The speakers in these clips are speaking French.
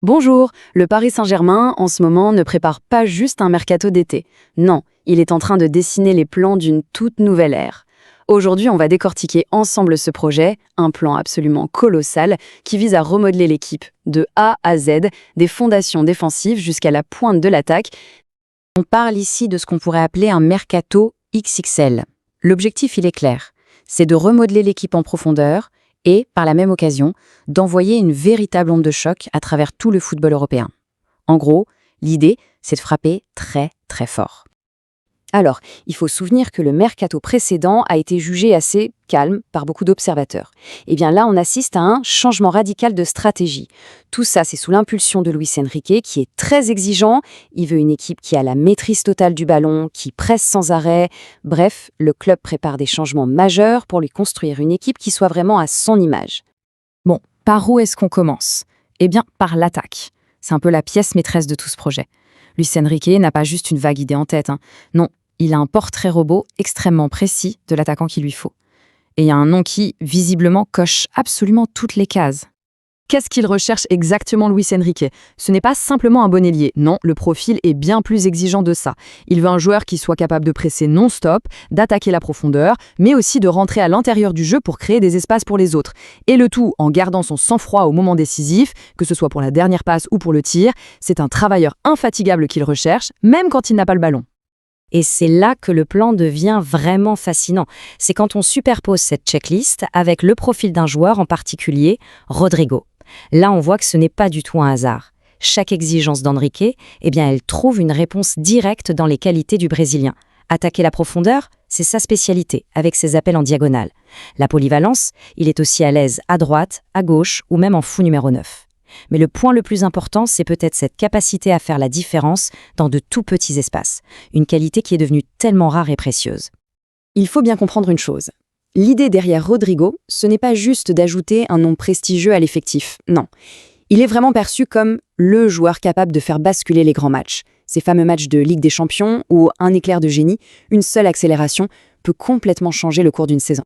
Bonjour, le Paris Saint-Germain, en ce moment, ne prépare pas juste un mercato d'été. Non, il est en train de dessiner les plans d'une toute nouvelle ère. Aujourd'hui, on va décortiquer ensemble ce projet, un plan absolument colossal qui vise à remodeler l'équipe, de A à Z, des fondations défensives jusqu'à la pointe de l'attaque. On parle ici de ce qu'on pourrait appeler un mercato XXL. L'objectif, il est clair, c'est de remodeler l'équipe en profondeur et, par la même occasion, d'envoyer une véritable onde de choc à travers tout le football européen. En gros, l'idée, c'est de frapper très très fort. Alors, il faut se souvenir que le mercato précédent a été jugé assez calme par beaucoup d'observateurs. Et bien là, on assiste à un changement radical de stratégie. Tout ça, c'est sous l'impulsion de Luis Enrique, qui est très exigeant. Il veut une équipe qui a la maîtrise totale du ballon, qui presse sans arrêt. Bref, le club prépare des changements majeurs pour lui construire une équipe qui soit vraiment à son image. Bon, par où est-ce qu'on commence? Eh bien, par l'attaque. C'est un peu la pièce maîtresse de tout ce projet. Luis Enrique n'a pas juste une vague idée en tête. Non, il a un portrait robot extrêmement précis de l'attaquant qu'il lui faut. Et il y a un nom qui, visiblement, coche absolument toutes les cases. Qu'est-ce qu'il recherche exactement Luis Enrique? Ce n'est pas simplement un bon ailier. Non, le profil est bien plus exigeant de ça. Il veut un joueur qui soit capable de presser non-stop, d'attaquer la profondeur, mais aussi de rentrer à l'intérieur du jeu pour créer des espaces pour les autres. Et le tout en gardant son sang-froid au moment décisif, que ce soit pour la dernière passe ou pour le tir. C'est un travailleur infatigable qu'il recherche, même quand il n'a pas le ballon. Et c'est là que le plan devient vraiment fascinant. C'est quand on superpose cette checklist avec le profil d'un joueur en particulier, Rodrigo. Là, on voit que ce n'est pas du tout un hasard. Chaque exigence d'Enrique, elle trouve une réponse directe dans les qualités du Brésilien. Attaquer la profondeur, c'est sa spécialité, avec ses appels en diagonale. La polyvalence, il est aussi à l'aise à droite, à gauche ou même en fou numéro 9. Mais le point le plus important, c'est peut-être cette capacité à faire la différence dans de tout petits espaces. Une qualité qui est devenue tellement rare et précieuse. Il faut bien comprendre une chose. L'idée derrière Rodrigo, ce n'est pas juste d'ajouter un nom prestigieux à l'effectif, non. Il est vraiment perçu comme le joueur capable de faire basculer les grands matchs. Ces fameux matchs de Ligue des Champions où un éclair de génie, une seule accélération, peut complètement changer le cours d'une saison.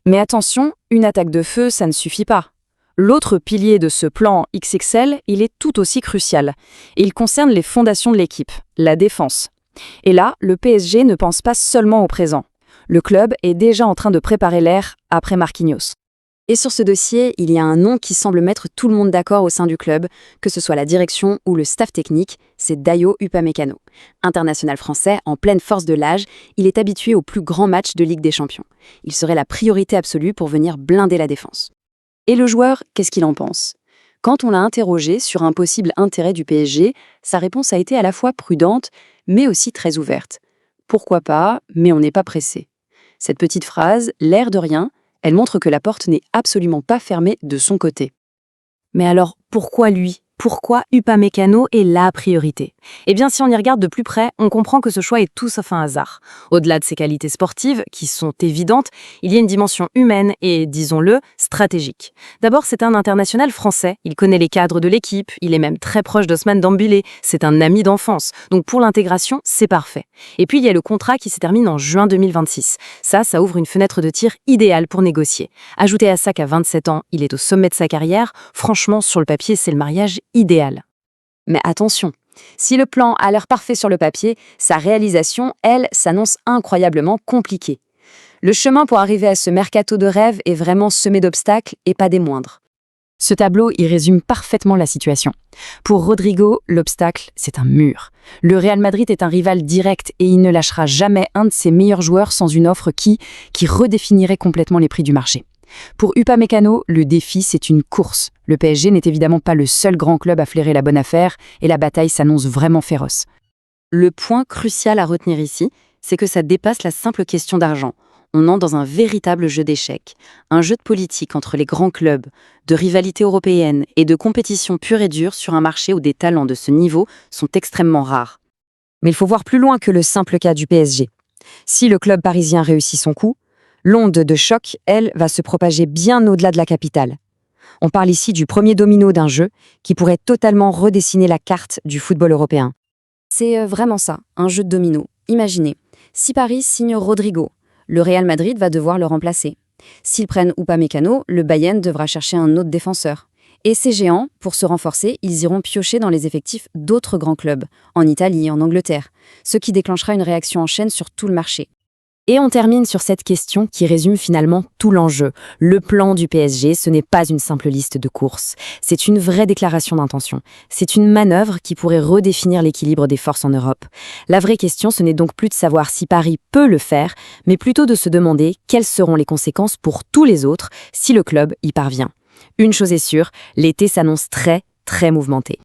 Mais attention, une attaque de feu, ça ne suffit pas. L'autre pilier de ce plan XXL, il est tout aussi crucial. Il concerne les fondations de l'équipe, la défense. Et là, le PSG ne pense pas seulement au présent. Le club est déjà en train de préparer l'ère après Marquinhos. Et sur ce dossier, il y a un nom qui semble mettre tout le monde d'accord au sein du club, que ce soit la direction ou le staff technique, c'est Dayo Upamecano. International français, en pleine force de l'âge, il est habitué aux plus grands matchs de Ligue des Champions. Il serait la priorité absolue pour venir blinder la défense. Et le joueur, qu'est-ce qu'il en pense? Quand on l'a interrogé sur un possible intérêt du PSG, sa réponse a été à la fois prudente, mais aussi très ouverte. Pourquoi pas, mais on n'est pas pressé. Cette petite phrase, l'air de rien, elle montre que la porte n'est absolument pas fermée de son côté. Mais alors, pourquoi lui? Pourquoi Upamecano est la priorité? Eh bien, si on y regarde de plus près, on comprend que ce choix est tout sauf un hasard. Au-delà de ses qualités sportives, qui sont évidentes, il y a une dimension humaine et, disons-le, stratégique. D'abord, c'est un international français. Il connaît les cadres de l'équipe, il est même très proche d'Ousmane Dembélé. C'est un ami d'enfance. Donc pour l'intégration, c'est parfait. Et puis, il y a le contrat qui se termine en juin 2026. Ça ouvre une fenêtre de tir idéale pour négocier. Ajoutez à ça qu'à 27 ans, il est au sommet de sa carrière. Franchement, sur le papier, c'est le mariage idéal. Mais attention, si le plan a l'air parfait sur le papier, sa réalisation, elle, s'annonce incroyablement compliquée. Le chemin pour arriver à ce mercato de rêve est vraiment semé d'obstacles et pas des moindres. Ce tableau y résume parfaitement la situation. Pour Rodrigo, l'obstacle, c'est un mur. Le Real Madrid est un rival direct et il ne lâchera jamais un de ses meilleurs joueurs sans une offre qui redéfinirait complètement les prix du marché. Pour Upamecano, le défi, c'est une course. Le PSG n'est évidemment pas le seul grand club à flairer la bonne affaire et la bataille s'annonce vraiment féroce. Le point crucial à retenir ici, c'est que ça dépasse la simple question d'argent. On entre dans un véritable jeu d'échecs, un jeu de politique entre les grands clubs, de rivalité européenne et de compétition pure et dure sur un marché où des talents de ce niveau sont extrêmement rares. Mais il faut voir plus loin que le simple cas du PSG. Si le club parisien réussit son coup, l'onde de choc, elle, va se propager bien au-delà de la capitale. On parle ici du premier domino d'un jeu qui pourrait totalement redessiner la carte du football européen. C'est vraiment ça, un jeu de domino. Imaginez, si Paris signe Rodrigo, le Real Madrid va devoir le remplacer. S'ils prennent Upamecano, le Bayern devra chercher un autre défenseur. Et ces géants, pour se renforcer, ils iront piocher dans les effectifs d'autres grands clubs, en Italie, en Angleterre, ce qui déclenchera une réaction en chaîne sur tout le marché. Et on termine sur cette question qui résume finalement tout l'enjeu. Le plan du PSG, ce n'est pas une simple liste de courses. C'est une vraie déclaration d'intention. C'est une manœuvre qui pourrait redéfinir l'équilibre des forces en Europe. La vraie question, ce n'est donc plus de savoir si Paris peut le faire, mais plutôt de se demander quelles seront les conséquences pour tous les autres si le club y parvient. Une chose est sûre, l'été s'annonce très, très mouvementé.